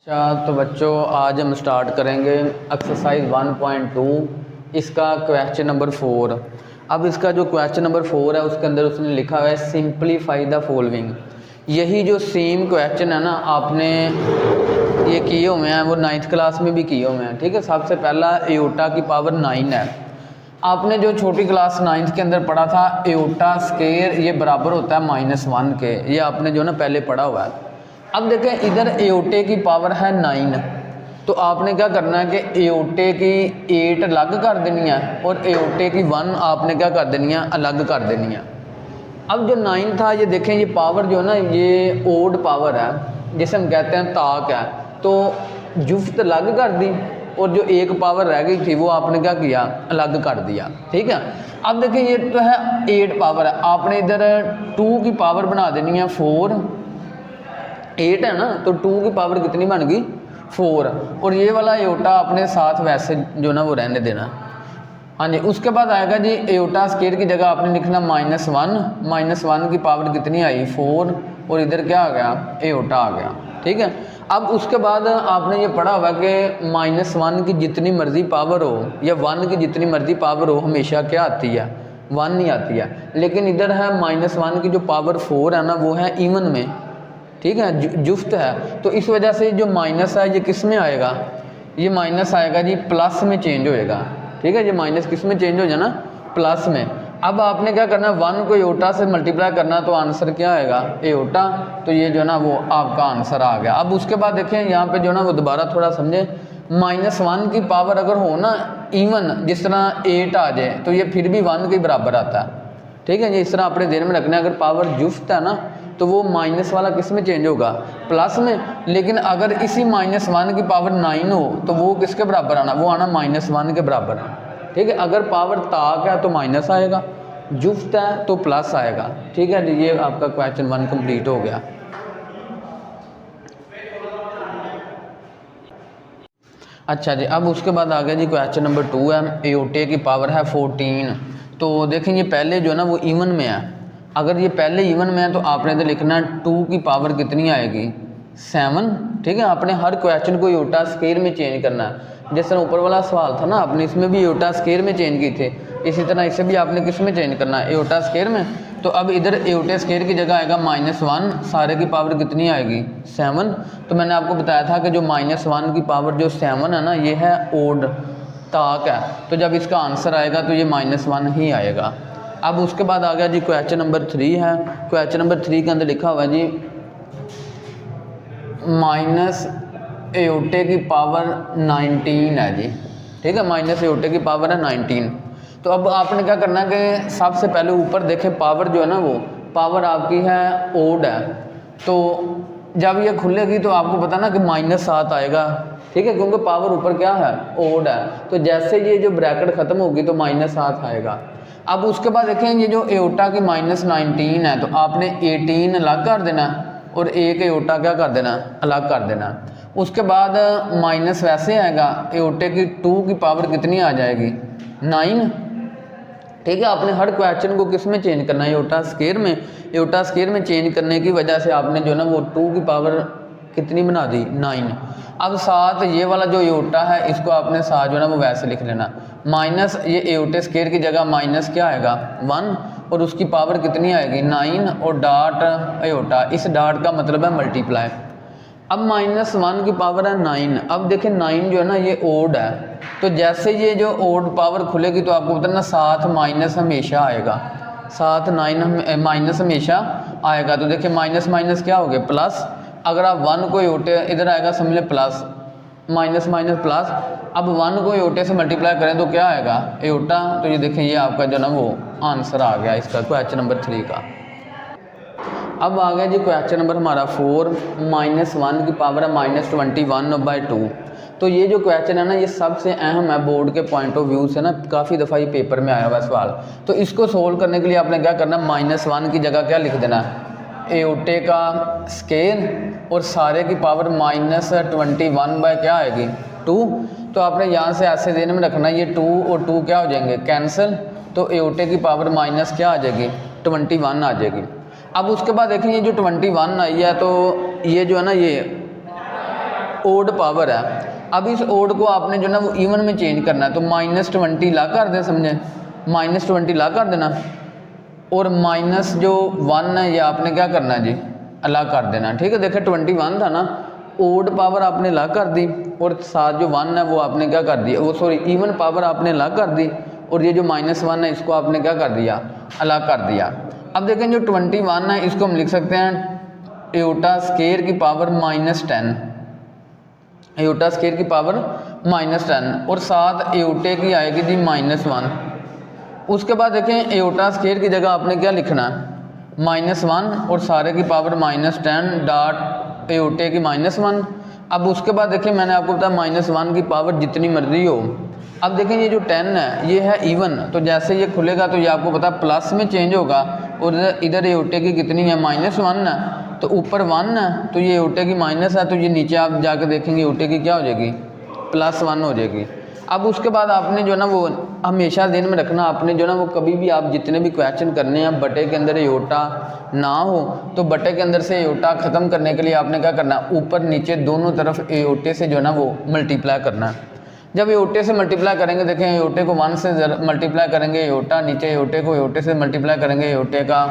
अच्छा, तो बच्चों आज हम स्टार्ट करेंगे एक्सरसाइज 1.2 इसका क्वेश्चन नंबर 4। अब इसका जो क्वेश्चन नंबर 4 है उसके अंदर उसने लिखा हुआ है सिंप्लीफाई द फॉलोइंग। यही जो सेम क्वेश्चन है ना, आपने ये किए हुए हैं, वो 9th क्लास में भी किए हुए हैं। ठीक है, सबसे पहला एओटा की पावर 9 है। आपने जो छोटी क्लास 9th के अंदर पढ़ा था एओटा स्केयर ये बराबर होता है -1 के, ये आपने जो ना पहले पढ़ा हुआ है। अब देखें इधर एओटे की पावर है 9, तो आपने क्या करना है कि एओटे की 8 अलग कर देनी है और एओटे की 1 आपने क्या कर देनी है, अलग कर देनी है। अब जो 9 था, ये देखें ये पावर जो है ना, ये ओड पावर है जिसे हम कहते हैं ताक है, तो जुफ्त अलग कर दी और जो एक पावर रह गई थी वो आपने क्या किया, अलग कर दिया। ठीक है, अब देखें ये तो है 8 पावर है, आपने इधर 2 की पावर बना देनी है 4। 8 है ना, तो 2 की पावर कितनी बन गई, 4। और ये वाला एओटा अपने साथ वैसे जो ना वो रहने देना। हाँ जी, उसके बाद आएगा जी एओटा स्केयर की जगह आपने लिखना -1। -1 की पावर कितनी आई, 4, और इधर क्या आ गया, एओटा आ गया। ठीक है, अब उसके बाद आपने ये पढ़ा हुआ कि -1 की जितनी मर्जी पावर हो या 1 की जितनी मर्जी पावर हो, हमेशा क्या आती है, 1 नहीं आती है। लेकिन इधर है -1 की जो पावर 4 है ना, वो है इवन में। ठीक है, जुफ्त है, तो इस वजह से जो माइनस है ये किस में आएगा, ये माइनस आएगा जी प्लस में चेंज होएगा। ठीक है, ये माइनस किस में चेंज हो जाना, प्लस में। अब आपने क्या करना, 1 को एओटा से मल्टीप्लाई करना, तो आंसर क्या आएगा, एओटा। तो ये जो ना वो आपका आंसर आ गया। अब उसके बाद देखें यहाँ पे जो ना वो दोबारा थोड़ा समझे, -1 की पावर अगर हो ना इवन, जिस तरह 8 आ जाए, तो ये फिर भी 1 के बराबर आता है। ठीक है, ये इस तरह अपने ध्यान में रखना है। अगर पावर जुफ्त है ना, तो वो माइनस वाला किस में चेंज होगा, प्लस में। लेकिन अगर इसी -1 की पावर 9 हो, तो वो किसके बराबर आना, वो आना -1 के बराबर। ठीक है, अगर पावर ताक है तो माइनस आएगा, जुफ्त है तो प्लस आएगा। ठीक है जी, ये आपका क्वेश्चन 1 कंप्लीट हो गया। अच्छा जी, अब उसके बाद आ गया जी क्वेश्चन नंबर 2 है, एओटे की पावर है 14। तो देखेंगे पहले जो है ना वो इवन में है। अगर ये पहले इवन में है तो आपने इधर लिखना है 2 की पावर कितनी आएगी, 7। ठीक है, आपने हर क्वेश्चन को एओटा स्केयर में चेंज करना है। जिस तरह ऊपर वाला सवाल था ना, आपने इसमें भी एओटा स्केयर में चेंज की थे, इसी तरह इसे भी आपने किस में चेंज करना है, एओटा स्केयर में। तो अब इधर एओटे स्केयर की जगह आएगा -1, सारे की पावर कितनी आएगी, 7। तो मैंने आपको बताया था कि जो -1 की पावर जो 7 है ना, ये है ओड ताक है, तो जब इसका आंसर आएगा तो ये -1 ही आएगा। अब उसके बाद आ गया जी क्वेश्चन नंबर 3 है। क्वेश्चन नंबर 3 के अंदर लिखा हुआ है जी माइनस एओटे की पावर 19 है जी। ठीक है, माइनस एओटे की पावर है 19। तो अब आपने क्या करना है कि सबसे पहले ऊपर देखें, पावर जो है ना वो पावर आपकी है ओड है, तो जब ये खुलेगी तो आपको पता ना कि -7 आएगा। ठीक है, क्योंकि पावर ऊपर क्या है, ओड है, तो जैसे ये जो ब्रैकेट ख़त्म होगी तो -7 आएगा। अब उसके बाद देखें ये जो एओटा की -19 है, तो आपने 18 अलग कर देना और एक एओटा क्या कर देना, अलग कर देना। उसके बाद माइनस वैसे आएगा, एओटे की 2 की पावर कितनी आ जाएगी, 9। ठीक है, आपने हर क्वेश्चन को किस में चेंज करना है, एओटा स्केयर में। एओटा स्केयर में चेंज करने की वजह से आपने जो ना वो 2 की पावर कितनी बना दी, 9। अब साथ ये वाला जो एओटा है इसको आपने साथ जो ना वो वैसे लिख लेना, माइनस ये एओटे स्केयर की जगह माइनस क्या आएगा, 1, और उसकी पावर कितनी आएगी, 9, और डॉट एओटा, इस डॉट का मतलब है मल्टीप्लाई। अब -1 की पावर है 9। अब देखें 9 जो है ना ये ओड है, तो जैसे ये जो ओड पावर खुलेगी तो आपको पता ना साथ माइनस हमेशा आएगा, साथ 9 माइनस हमेशा आएगा। तो देखिए माइनस माइनस क्या हो गया, प्लस। अगर आप 1 को एओटे इधर आएगा समझ लें प्लस, माइनस माइनस प्लस। अब 1 को एओटे से मल्टीप्लाई करें तो क्या आएगा, एओटा। तो ये देखें ये आपका जो ना वो आंसर आ गया इसका क्वेश्चन नंबर 3 का। अब आ गया जी क्वेश्चन नंबर हमारा 4, -1 की पावर है -21/2। तो ये जो क्वेश्चन है ना ये सबसे अहम है बोर्ड के पॉइंट ऑफ व्यू से ना, काफ़ी दफ़ा ये पेपर में आया हुआ सवाल। तो इसको सोल्व करने के लिए आपने क्या करना है, -1 की जगह क्या लिख देना है, एओटे का स्केयर, और सारे की पावर -21 क्या आएगी, 2। तो आपने यहाँ से ऐसे देने में रखना, ये 2 और 2 क्या हो जाएंगे, कैंसिल। तो एओटे की पावर माइनस क्या आ जाएगी, 21 आ जाएगी। अब उसके बाद देखें ये जो 21 आई है, तो ये जो है ना ये ओड पावर है। अब इस ओड को आपने जो ना वो इवन में चेंज करना है, तो -20 ला कर दें, समझे, -20 ला कर देना, और माइनस जो 1 है ये आपने क्या करना है जी, अलग कर देना। ठीक है, देखिए 21 था ना, ओड पावर आपने अलग कर दी, और साथ जो 1 है वो आपने क्या कर दिया, वो सॉरी इवन पावर आपने अलग कर दी, और ये जो -1 है इसको आपने क्या कर दिया, अलग कर दिया। अब देखें जो 21 है इसको हम लिख सकते हैं एओटा स्केयर की पावर -10, एओटा स्केयर की पावर -10, और साथ एओटे की आएगी जी -1। उसके बाद देखें एओटा स्केयर की जगह आपने क्या लिखना है, -1 और सारे की पावर -10 डॉट एओटे की -1। अब उसके बाद देखिए मैंने आपको बताया -1 की पावर जितनी मर्जी हो। अब देखें ये जो 10 है ये है इवन, तो जैसे ये खुलेगा तो ये आपको पता प्लस में चेंज होगा, और इधर एओटे की कितनी है, -1 है, तो ऊपर 1 है तो ये एओटे की माइनस है, तो ये नीचे आप जाके देखेंगे एओटे की क्या हो जाएगी, +1 हो जाएगी। अब उसके बाद आपने जो ना वो हमेशा दिन में रखना, आपने जो ना वो कभी भी आप जितने भी क्वेश्चन करने हैं बटे के अंदर एओटा ना हो, तो बटे के अंदर से एओटा ख़त्म करने के लिए आपने क्या करना है, ऊपर नीचे दोनों तरफ एओटे से जो ना वो मल्टीप्लाई करना है। जब एओटे से मल्टीप्लाई करेंगे, देखें एओटे को 1 से मल्टीप्लाई करेंगे एओटा, नीचे एओटे को एओटे से मल्टीप्लाई करेंगे एओटे का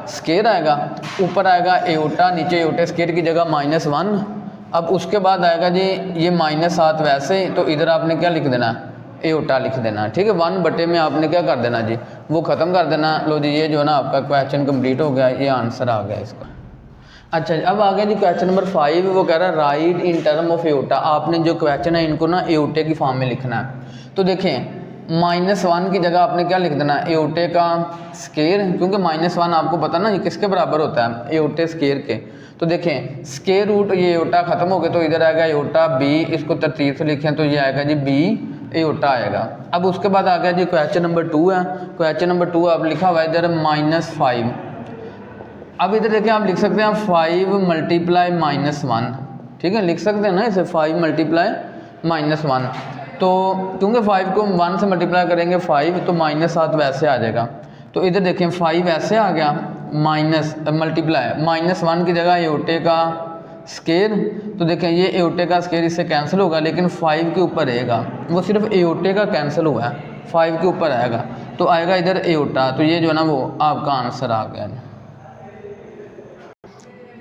स्केयर आएगा, ऊपर आएगा एओटा, नीचे एओटे स्केयर की जगह -1। अब उसके बाद आएगा जी ये -7 वैसे, तो इधर आपने क्या लिख देना, एओटा लिख देना। ठीक है, 1 बटे में आपने क्या कर देना जी, वो ख़त्म कर देना। लो जी ये जो है ना आपका क्वेश्चन कंप्लीट हो गया, ये आंसर आ गया इसका। अच्छा जी, अब आ गया जी क्वेश्चन नंबर 5, वो कह रहा है right in term of aorta. आपने जो क्वेश्चन है इनको ना एओटे की फॉर्म में लिखना है। तो देखें -1 की जगह आपने क्या लिख देना, एओटे का स्केयर, क्योंकि -1 आपको पता ना ये किसके बराबर होता है, एओटे स्केयर के। तो देखें स्केयर रूट ये एओटा ख़त्म हो गया, तो इधर आएगा एओटा बी, इसको तरतीब से लिखें तो ये आएगा जी बी एओटा आएगा। अब उसके बाद आ गया जी क्वेश्चन नंबर 2 है। क्वेश्चन नंबर 2 आप लिखा हुआ है इधर -5। अब इधर देखिए आप लिख सकते हैं 5 × -1, ठीक है, लिख सकते हैं ना इसे 5 × -1। तो क्योंकि 5 को 1 से मल्टीप्लाई करेंगे 5, तो -7 वैसे आ जाएगा। तो इधर देखें 5 ऐसे आ गया, माइनस मल्टीप्लाई -1 की जगह एओटे का स्केयर, तो देखें ये एओटे का स्केयर इससे कैंसिल होगा, लेकिन 5 के ऊपर रहेगा, वो सिर्फ एओटे का कैंसिल हुआ है, 5 के ऊपर आएगा, तो आएगा इधर एओटा, तो ये जो है ना वो आपका आंसर आ गया।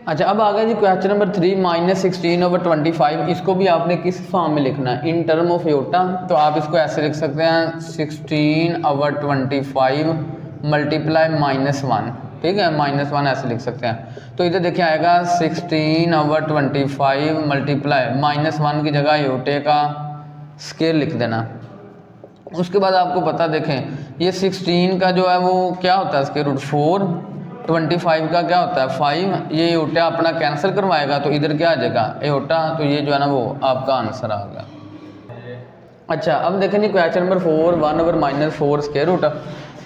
अच्छा, अब आ गया जी क्वेश्चन नंबर 3 -16/25। इसको भी आपने किस फॉर्म में लिखना है, इन टर्म ऑफ एओटा। तो आप इसको ऐसे लिख सकते हैं 16/25 मल्टीप्लाई -1, ठीक है, -1 ऐसे लिख सकते हैं। तो इधर देखिए आएगा 16/25 मल्टीप्लाई -1 की जगह एओटे का स्केयर लिख देना। उसके बाद आपको पता देखें ये 16 का जो है वो क्या होता है स्क्वायर रूट 4, 25 का क्या होता है 5, ये एओटा अपना कैंसिल करवाएगा, तो इधर क्या आ जाएगा एओटा, तो ये जो है ना वो आपका आंसर आ गया। अच्छा, अब देखें जी क्वेश्चन नंबर 4 1/-4 स्क्वायर रूट।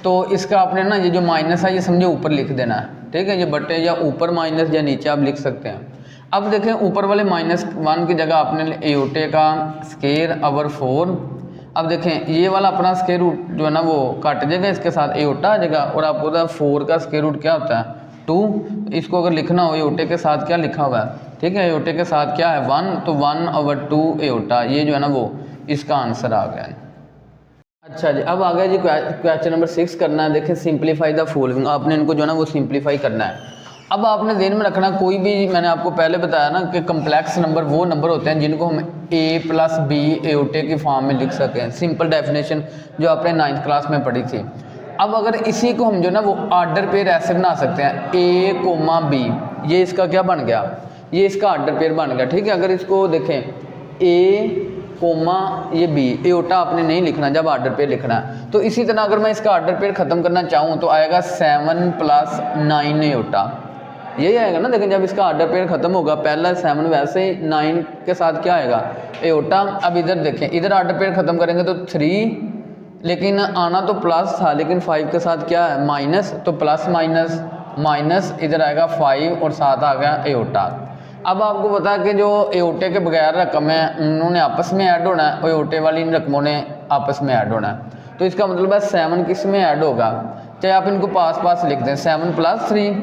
तो इसका आपने ना ये जो माइनस है ये समझे ऊपर लिख देना है, ठीक है, ये बटे या ऊपर माइनस या नीचे आप लिख सकते हैं। अब देखें ऊपर वाले -1 की जगह आपने एओटे का स्क्वायर ओवर 4। अब देखें ये वाला अपना स्क्वायर रूट जो है ना वो काट जाएगा, इसके साथ एओटा आ जाएगा, और आपको पता है 4 का स्क्वायर रूट क्या होता है 2। इसको अगर लिखना हो एओटे के साथ क्या लिखा हुआ है, ठीक है, एओटे के साथ क्या है 1, तो 1/2 एओटा, ये जो है ना वो इसका आंसर आ गया। अच्छा जी, अब आ गया जी क्वेश्चन नंबर 6 करना है। देखिए सिंप्लीफाई द फॉलोइंग, आपने इनको जो है ना वो सिंप्लीफाई करना है। अब आपने ध्यान में रखना कोई भी, मैंने आपको पहले बताया ना कि कम्प्लेक्स नंबर वो नंबर होते हैं जिनको हम a + b एओटे की फॉर्म में लिख सकें। सिंपल डेफिनेशन जो आपने 9th क्लास में पढ़ी थी। अब अगर इसी को हम जो ना वो ऑर्डर पेयर ऐसे बना सकते हैं a, b, ये इसका क्या बन गया, ये इसका ऑर्डर पेयर बन गया, ठीक है। अगर इसको देखें a, ये b, एओटा आपने नहीं लिखना जब ऑर्डर पेयर लिखना है। तो इसी तरह अगर मैं इसका ऑर्डर पेयर ख़त्म करना चाहूँ तो आएगा 7 + 9 एओटा, यही आएगा ना। देखें जब इसका ऑर्डर पेयर खत्म होगा, पहला 7 वैसे ही 9 के साथ क्या आएगा एओटा। अब इधर देखें, इधर ऑर्डर पेयर खत्म करेंगे तो 3, लेकिन आना तो प्लस था, लेकिन 5 के साथ क्या है माइनस, तो प्लस माइनस माइनस, इधर आएगा 5 और साथ आ गया एओटा। अब आपको पता है कि जो एओटे के बगैर रकम है उन्होंने आपस में ऐड होना है और एओटे वाली इन रकमों ने आपस में ऐड होना है। तो इसका मतलब है 7 किस में ऐड होगा, चाहे आप इनको पास पास लिख दें, 7 + 3,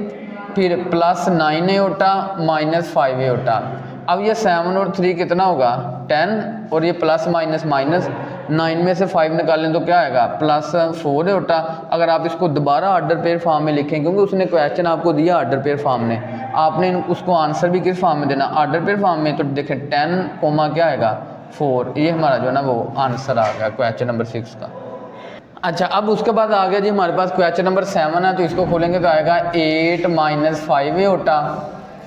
फिर +9 एओटा -5 एओटा। अब ये 7 और 3 कितना होगा 10, और ये प्लस माइनस माइनस, 9 में से 5 निकालें तो क्या आएगा +4 है उल्टा। अगर आप इसको दोबारा ऑर्डर पेयर फॉर्म में लिखें, क्योंकि उसने क्वेश्चन आपको दिया ऑर्डर पेयर फॉर्म में, आपने उसको आंसर भी किस फॉर्म में देना ऑर्डर पेयर फॉर्म में, तो देखें 10 कोमा क्या आएगा 4, ये हमारा जो है ना वो आंसर आ गया क्वेश्चन नंबर 6 का। अच्छा, अब उसके बाद आ गया जी हमारे पास क्वेश्चन नंबर 7 है, तो इसको खोलेंगे तो आएगा 8 - 5 है उल्टा,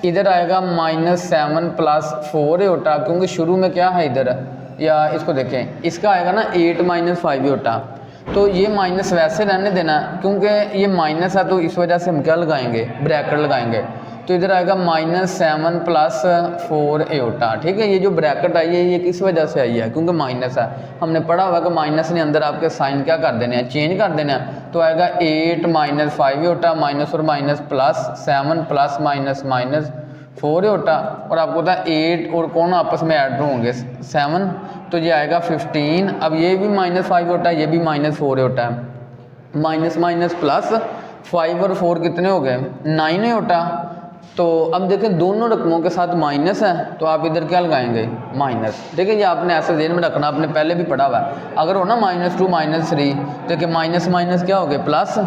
इधर आएगा -7 + 4 है उल्टा, क्योंकि शुरू में क्या है इधर, या इसको देखें इसका आएगा ना 8 - 5 है उल्टा, तो ये माइनस वैसे रहने देना, क्योंकि ये माइनस है तो इस वजह से हम क्या लगाएंगे ब्रैकेट लगाएंगे, तो इधर आएगा -7 + 4 एटा। ठीक है, ये जो ब्रैकेट आई है ये किस वजह से आई है, क्योंकि माइनस है, हमने पढ़ा हुआ कि माइनस ने अंदर आपके साइन क्या कर देने हैं चेंज कर देने हैं, तो आएगा 8 - 5 एटा, माइनस और minus plus 7 plus minus minus 4 एटा, और आपको पता है 8 और कौन आपस में ऐड होंगे 7, तो ये आएगा 15। अब ये भी -5 होता है, ये भी -4 होता है, माइनस माइनस प्लस 5 और 4 कितने हो गए 9 होता। तो अब देखें दोनों रकमों के साथ माइनस है, तो आप इधर क्या लगाएंगे माइनस। ठीक है, ये आपने ऐसे ध्यान में रखना, आपने पहले भी पढ़ा हुआ है। अगर हो ना -2 -3, देखिए माइनस माइनस क्या हो गया प्लस,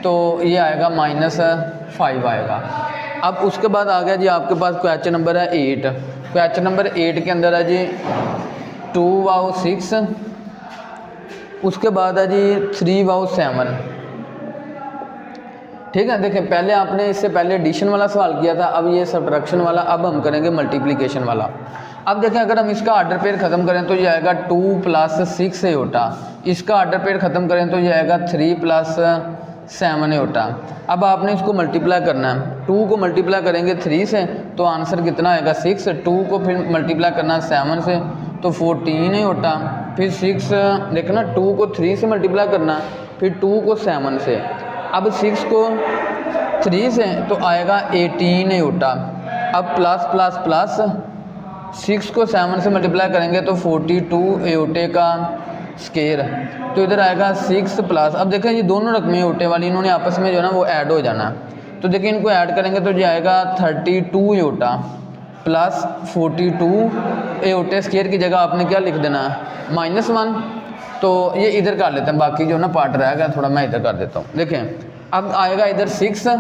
तो ये आएगा -5 आएगा। अब उसके बाद आ गया जी आपके पास क्वेश्चन नंबर है 8। क्वेश्चन नंबर 8 के अंदर है जी 2/6, उसके बाद है जी 3/7। ठीक है, देखिए पहले आपने इससे पहले एडिशन वाला सवाल किया था, अब ये सब्ट्रैक्शन वाला, अब हम करेंगे मल्टीप्लिकेशन वाला। अब देखें अगर हम इसका ऑर्डर पेयर ख़त्म करें तो ये आएगा 2 + 6 एटा, इसका ऑर्डर पेयर ख़त्म करें तो ये आएगा 3 + 7 एटा। अब आपने इसको मल्टीप्लाई करना है, 2 को मल्टीप्लाई करेंगे 3 से तो आंसर कितना आएगा 6, 2 को फिर मल्टीप्लाई करना 7 से तो 14 एटा, फिर 6 देखना 2 को 3 से मल्टीप्लाई करना, फिर 2 को 7 से, अब 6 को 3 से तो आएगा 18 एटा। अब प्लस प्लस प्लस 6 को 7 से मल्टीप्लाई करेंगे तो 42 एटे का स्केयर, तो इधर आएगा 6 प्लस, अब देखें ये दोनों रकमें एटे वाली इन्होंने आपस में जो है ना वो ऐड हो जाना, तो देखिए इनको ऐड करेंगे तो ये आएगा 32 एटा प्लस 42 एटे स्केयर की जगह आपने क्या लिख देना -1, तो ये इधर कर लेते हैं, बाकी जो ना पार्ट रह गया थोड़ा मैं इधर कर देता हूँ। देखें अब आएगा इधर 6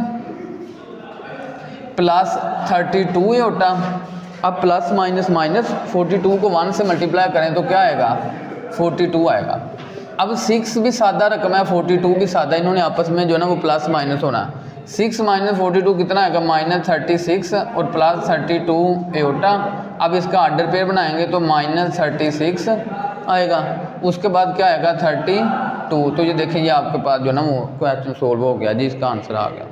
प्लस 32 एटा, अब प्लस माइनस माइनस 42 को 1 से मल्टीप्लाई करें तो क्या आएगा 42 आएगा। अब 6 भी सादा रकम है, 42 भी सादा, इन्होंने आपस में जो है ना वो प्लस माइनस होना, 6 - 42 कितना आएगा -36 और प्लस 32 एटा। अब इसका ऑर्डर पेयर बनाएंगे तो -36 आएगा, उसके बाद क्या आएगा 32, तो ये देखिए ये आपके पास जो है ना वो क्वेश्चन सोल्व हो गया जी, इसका आंसर आ गया।